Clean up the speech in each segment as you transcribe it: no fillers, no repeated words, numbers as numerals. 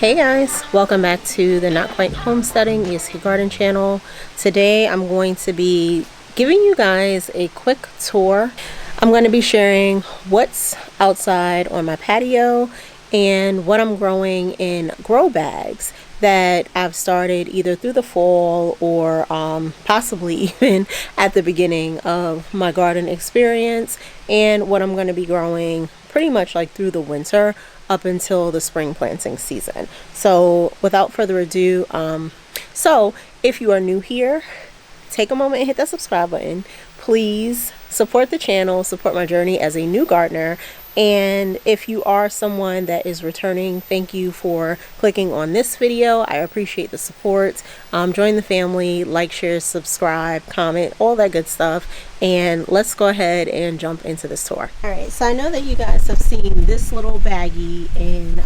Hey guys, welcome back to the Not Quite Homesteading ESK Garden channel. Today I'm going to be giving you guys a quick tour. I'm going to be sharing what's outside on my patio and what I'm growing in grow bags that I've started either through the fall or possibly even at the beginning of my garden experience, and what I'm going to be growing pretty much like through the winter up until the spring planting season. So without further ado, so if you are new here, take a moment and hit that subscribe button. Please support the channel, support my journey as a new gardener. And if you are someone that is returning, thank you for clicking on this video. I appreciate the support. Join the family, like, share, subscribe, comment, all that good stuff. And let's go ahead and jump into this tour. All right, so I know that you guys have seen this little baggie in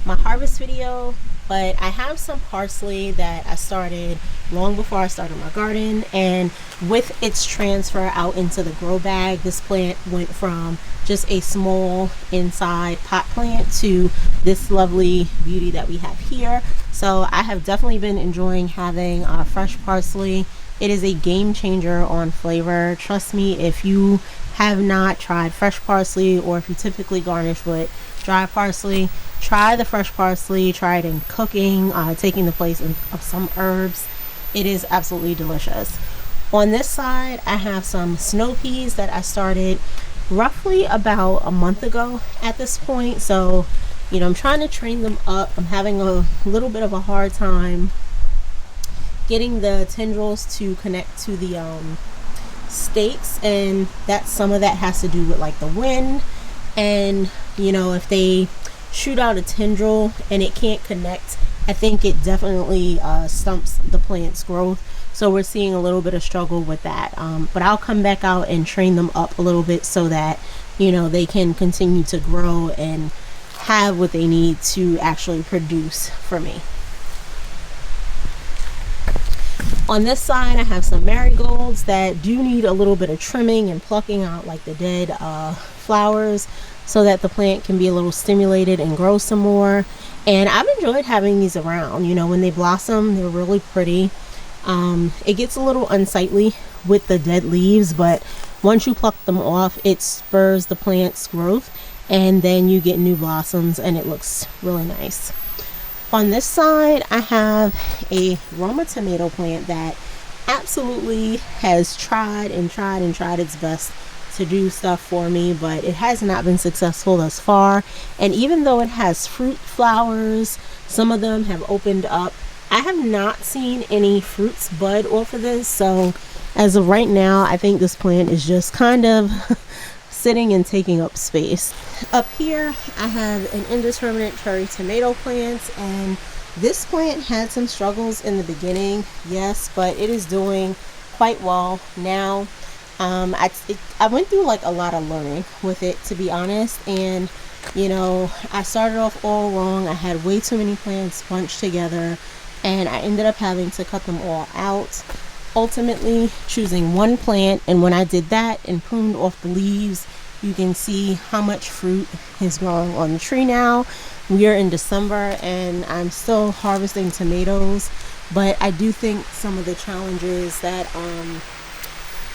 my harvest video, but I have some parsley that I started long before I started my garden, and with its transfer out into the grow bag, this plant went from just a small inside pot plant to this lovely beauty that we have here. So I have definitely been enjoying having fresh parsley. It is a game changer on flavor. Trust me, if you have not tried fresh parsley, or if you typically garnish with dry parsley, try the fresh parsley. Try it in cooking, taking the place of some herbs. It is absolutely delicious. On this side, I have some snow peas that I started roughly about a month ago at this point. So, you know, I'm trying to train them up. I'm having a little bit of a hard time getting the tendrils to connect to the stakes, and that some of that has to do with like the wind. And you know, if they shoot out a tendril and it can't connect, I think it definitely stumps the plant's growth. So we're seeing a little bit of struggle with that, but I'll come back out and train them up a little bit so that, you know, they can continue to grow and have what they need to actually produce for me. On this side, I have some marigolds that do need a little bit of trimming and plucking out like the dead flowers, so that the plant can be a little stimulated and grow some more. And I've enjoyed having these around. You know, when they blossom, they're really pretty. It gets a little unsightly with the dead leaves, but once you pluck them off, it spurs the plant's growth, and then you get new blossoms, and it looks really nice. On this side, I have a Roma tomato plant that absolutely has tried its best to do stuff for me, but it has not been successful thus far. And even though it has fruit flowers, some of them have opened up, I have not seen any fruits bud off of this. So as of right now, I think this plant is just kind of sitting and taking up space. Up here, I have an indeterminate cherry tomato plant, and this plant had some struggles in the beginning, yes, but it is doing quite well now. I went through like a lot of learning with it, to be honest, and you know, I started off all wrong. I had way too many plants bunched together, and I ended up having to cut them all out, ultimately choosing one plant. And when I did that and pruned off the leaves, you can see how much fruit is growing on the tree now. We are in December and I'm still harvesting tomatoes, but I do think some of the challenges that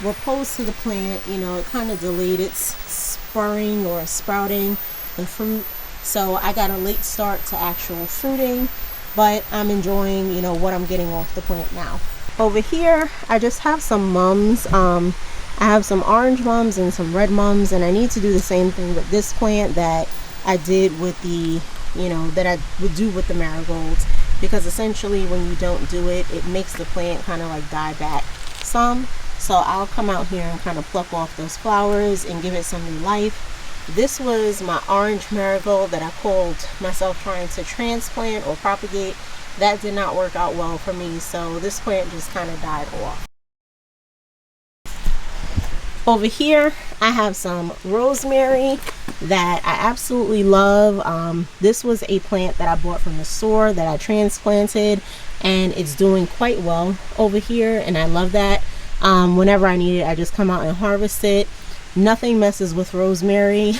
were posed to the plant, you know, it kind of delayed its spurring or sprouting the fruit. So I got a late start to actual fruiting, but I'm enjoying, you know, what I'm getting off the plant now. Over here, I just have some mums. I have some orange mums and some red mums, and I need to do the same thing with this plant that I did with the, you know, that I would do with the marigolds, because essentially when you don't do it, it makes the plant kind of like die back some. So I'll come out here and kind of pluck off those flowers and give it some new life. This was my orange marigold that I called myself trying to transplant or propagate. That did not work out well for me, so this plant just kind of died off. Over here, I have some rosemary that I absolutely love. This was a plant that I bought from the store that I transplanted, and it's doing quite well over here, and I love that. Whenever I need it, I just come out and harvest it. Nothing messes with rosemary.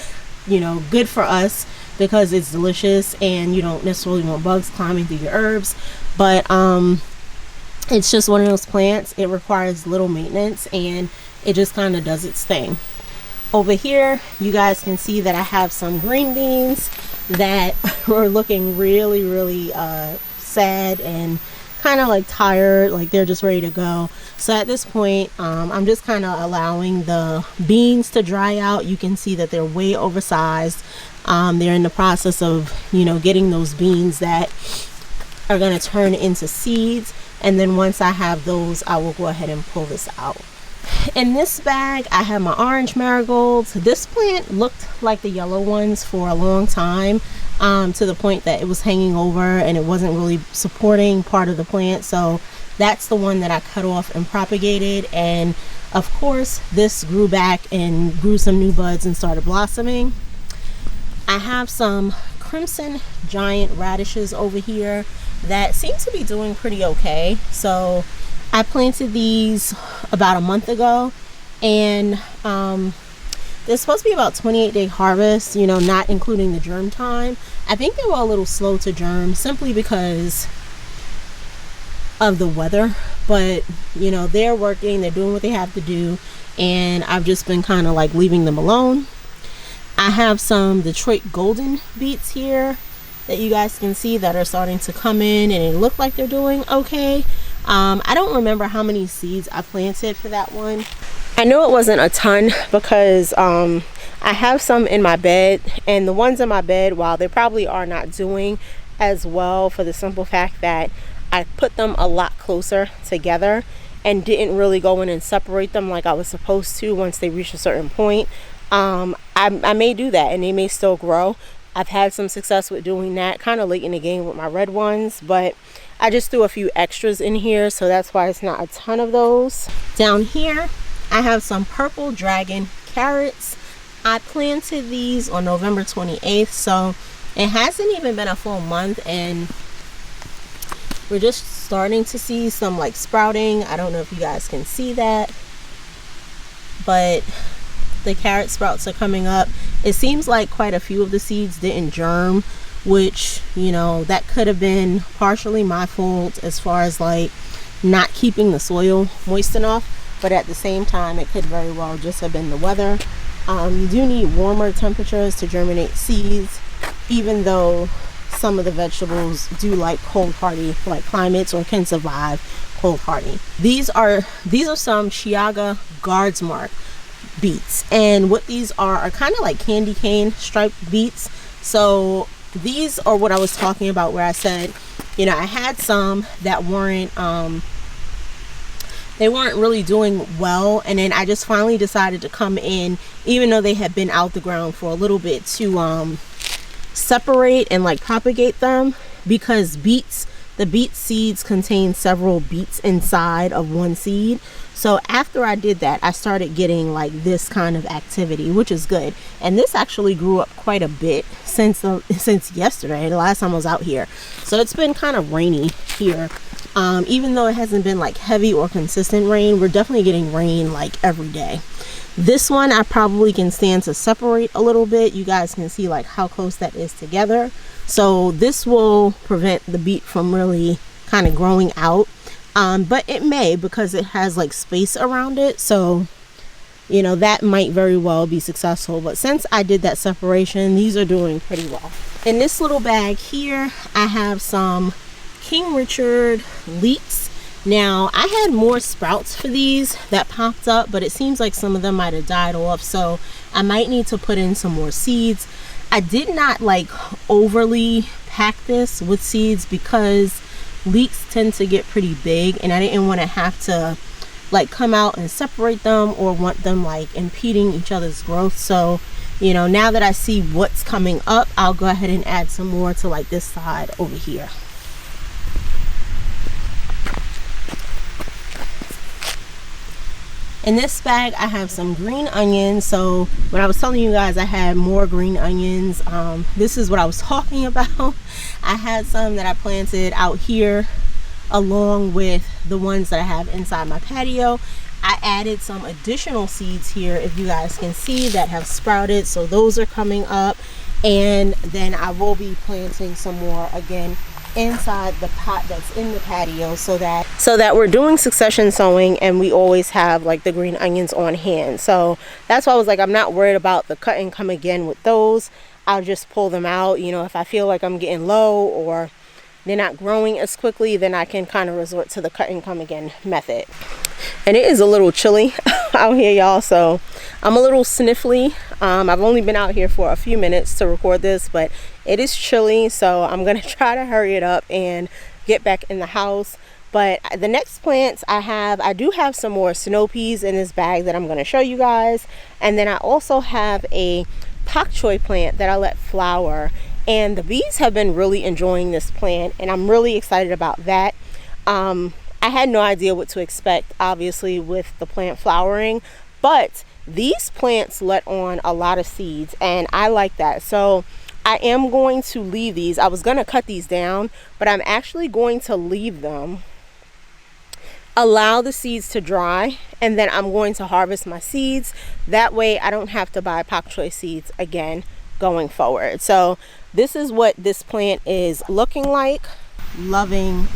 You know, good for us because it's delicious and you don't necessarily want bugs climbing through your herbs. But it's just one of those plants. It requires little maintenance and it just kind of does its thing. Over here, you guys can see that I have some green beans that are looking really, really sad and kind of like tired, like they're just ready to go. So at this point, I'm just kind of allowing the beans to dry out. You can see that they're way oversized. They're in the process of, you know, getting those beans that are going to turn into seeds. And then once I have those, I will go ahead and pull this out. In this bag, I have my orange marigolds. This plant looked like the yellow ones for a long time, to the point that it was hanging over and it wasn't really supporting part of the plant. So that's the one that I cut off and propagated. And of course, this grew back and grew some new buds and started blossoming. I have some crimson giant radishes over here that seem to be doing pretty okay. So I planted these about a month ago, and they're supposed to be about 28-day harvest, you know, not including the germ time. I think they were a little slow to germ simply because of the weather, but you know, they're working, they're doing what they have to do, and I've just been kind of like leaving them alone. I have some Detroit golden beets here that you guys can see that are starting to come in, and it look like they're doing okay. I don't remember how many seeds I planted for that one. I know it wasn't a ton because I have some in my bed, and the ones in my bed, while they probably are not doing as well, for the simple fact that I put them a lot closer together and didn't really go in and separate them like I was supposed to once they reach a certain point. I may do that and they may still grow. I've had some success with doing that kind of late in the game with my red ones, but I just threw a few extras in here, so that's why it's not a ton of those. Down here, I have some purple dragon carrots. I planted these on November 28th, so it hasn't even been a full month, and we're just starting to see some like sprouting. I don't know if you guys can see that, but the carrot sprouts are coming up. It seems like quite a few of the seeds didn't germ, which, you know, that could have been partially my fault as far as like not keeping the soil moist enough, but at the same time it could very well just have been the weather. You do need warmer temperatures to germinate seeds, even though some of the vegetables do like cold hardy like climates or can survive cold hardy. These are some Chiaga Guardsmark beets, and what these are kind of like candy cane striped beets. So these are what I was talking about, where I said, you know, I had some that weren't they weren't really doing well, and then I just finally decided to come in, even though they had been out the ground for a little bit, to separate and like propagate them, because the beet seeds contain several beets inside of one seed. So after I did that, I started getting like this kind of activity, which is good. And this actually grew up quite a bit since yesterday, the last time I was out here. So it's been kind of rainy here. Even though it hasn't been like heavy or consistent rain, we're definitely getting rain like every day. This one I probably can stand to separate a little bit. You guys can see like how close that is together. So this will prevent the beet from really kind of growing out. But it may, because it has like space around it. So, you know, that might very well be successful. But since I did that separation, these are doing pretty well. In this little bag here, I have some King Richard leeks. Now, I had more sprouts for these that popped up, but it seems like some of them might have died off. So I might need to put in some more seeds. I did not like overly pack this with seeds because leeks tend to get pretty big, and I didn't want to have to like come out and separate them or want them like impeding each other's growth. So, you know, now that I see what's coming up, I'll go ahead and add some more to like this side over here. In this bag, I have some green onions. So when I was telling you guys I had more green onions, this is what I was talking about. I had some that I planted out here along with the ones that I have inside my patio. I added some additional seeds here, if you guys can see, that have sprouted. So those are coming up. And then I will be planting some more again inside the pot that's in the patio, so that we're doing succession sowing and we always have like the green onions on hand. So that's why I was like, I'm not worried about the cut and come again with those. I'll just pull them out. You know, if I feel like I'm getting low or they're not growing as quickly, then I can kind of resort to the cut and come again method. And it is a little chilly out here, y'all, so I'm a little sniffly. I've only been out here for a few minutes to record this, but it is chilly, so I'm gonna try to hurry it up and get back in the house. But the next plants I do have some more snow peas in this bag that I'm going to show you guys. And then I also have a pak choi plant that I let flower, and the bees have been really enjoying this plant, and I'm really excited about that. I had no idea what to expect, obviously, with the plant flowering, but these plants let on a lot of seeds, and I like that. So I am going to leave these. I was going to cut these down, but I'm actually going to leave them, allow the seeds to dry, and then I'm going to harvest my seeds. That way I don't have to buy pak choi seeds again going forward. So this is what this plant is looking like. Loving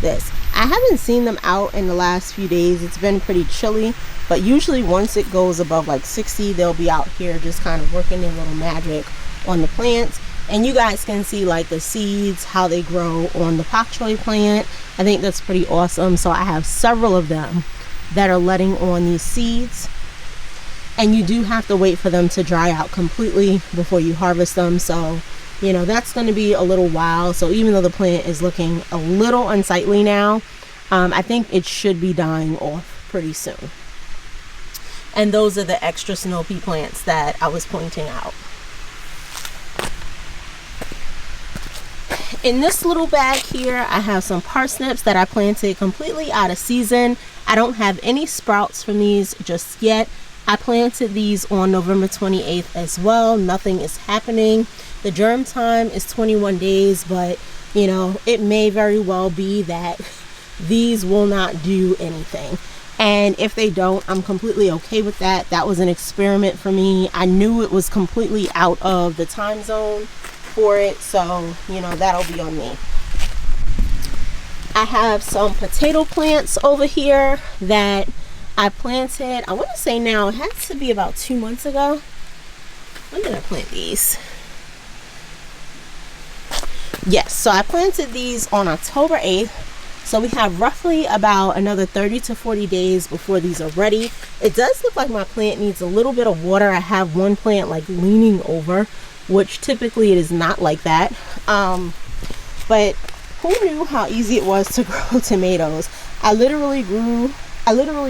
this. I haven't seen them out in the last few days. It's been pretty chilly, but usually once it goes above like 60, they'll be out here just kind of working their little magic on the plants. And you guys can see like the seeds, how they grow on the pak choi plant. I think that's pretty awesome. So I have several of them that are letting on these seeds, and you do have to wait for them to dry out completely before you harvest them. So you know, that's going to be a little while. So even though the plant is looking a little unsightly now, I think it should be dying off pretty soon. And those are the extra snow pea plants that I was pointing out. In this little bag here, I have some parsnips that I planted completely out of season. I don't have any sprouts from these just yet. I planted these on November 28th as well. Nothing is happening. The germ time is 21 days, but you know, it may very well be that these will not do anything. And if they don't, I'm completely okay with that. That was an experiment for me. I knew it was completely out of the time zone for it, so you know, that'll be on me. I have some potato plants over here that I planted, I want to say now, it has to be about 2 months ago. When did I plant these? Yes, so I planted these on October 8th. So we have roughly about another 30 to 40 days before these are ready. It does look like my plant needs a little bit of water. I have one plant like leaning over, which typically it is not like that. But who knew how easy it was to grow tomatoes? I literally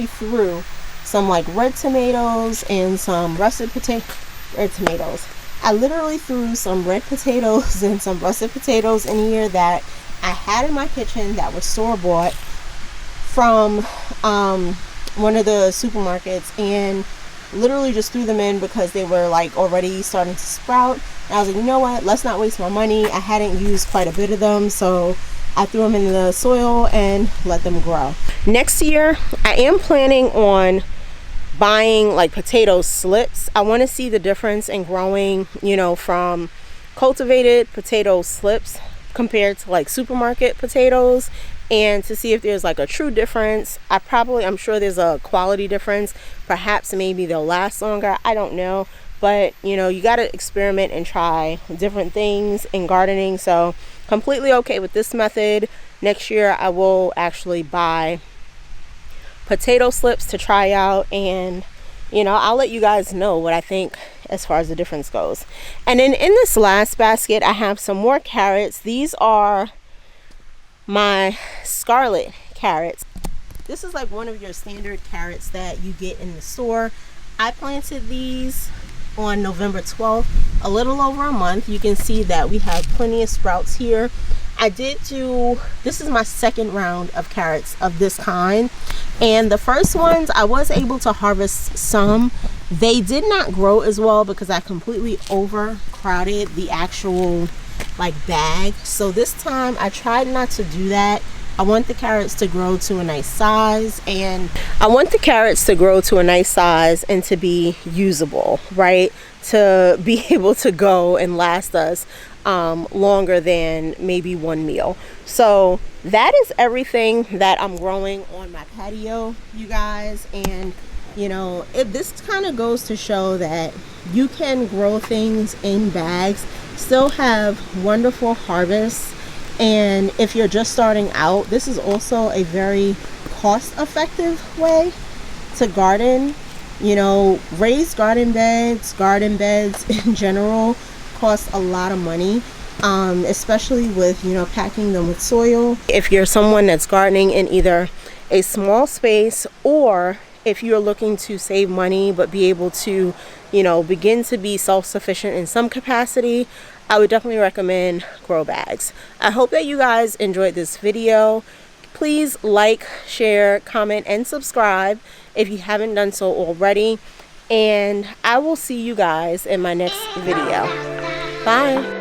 threw some like red tomatoes and some red tomatoes. I literally threw some red potatoes and some russet potatoes in here that I had in my kitchen that were store-bought from one of the supermarkets, and literally just threw them in because they were like already starting to sprout. And I was like, you know what, let's not waste my money. I hadn't used quite a bit of them, so I threw them in the soil and let them grow. Next year, I am planning on buying like potato slips. I want to see the difference in growing, you know, from cultivated potato slips compared to like supermarket potatoes, and to see if there's like a true difference. I'm sure there's a quality difference. Perhaps maybe they'll last longer. I don't know. But you know, you got to experiment and try different things in gardening. So completely okay with this method. Next year I will actually buy potato slips to try out, and you know, I'll let you guys know what I think as far as the difference goes. And then in this last basket I have some more carrots. These are my scarlet carrots. This is like one of your standard carrots that you get in the store. I planted these on November 12th, a little over a month. You can see that we have plenty of sprouts here. This is my second round of carrots of this kind, and the first ones I was able to harvest some. They did not grow as well because I completely overcrowded the actual like bag. So this time I tried not to do that. I want the carrots to grow to a nice size, and I want the carrots to grow to a nice size and to be usable, right? To be able to go and last us longer than maybe one meal. So that is everything that I'm growing on my patio, you guys. And you know, this kind of goes to show that you can grow things in bags, still have wonderful harvests. And if you're just starting out, this is also a very cost-effective way to garden. You know, raised garden beds in general cost a lot of money, especially with, you know, packing them with soil. If you're someone that's gardening in either a small space, or if you're looking to save money but be able to, you know, begin to be self-sufficient in some capacity, I would definitely recommend grow bags. I hope that you guys enjoyed this video. Please like, share, comment, and subscribe if you haven't done so already. And I will see you guys in my next video. Bye.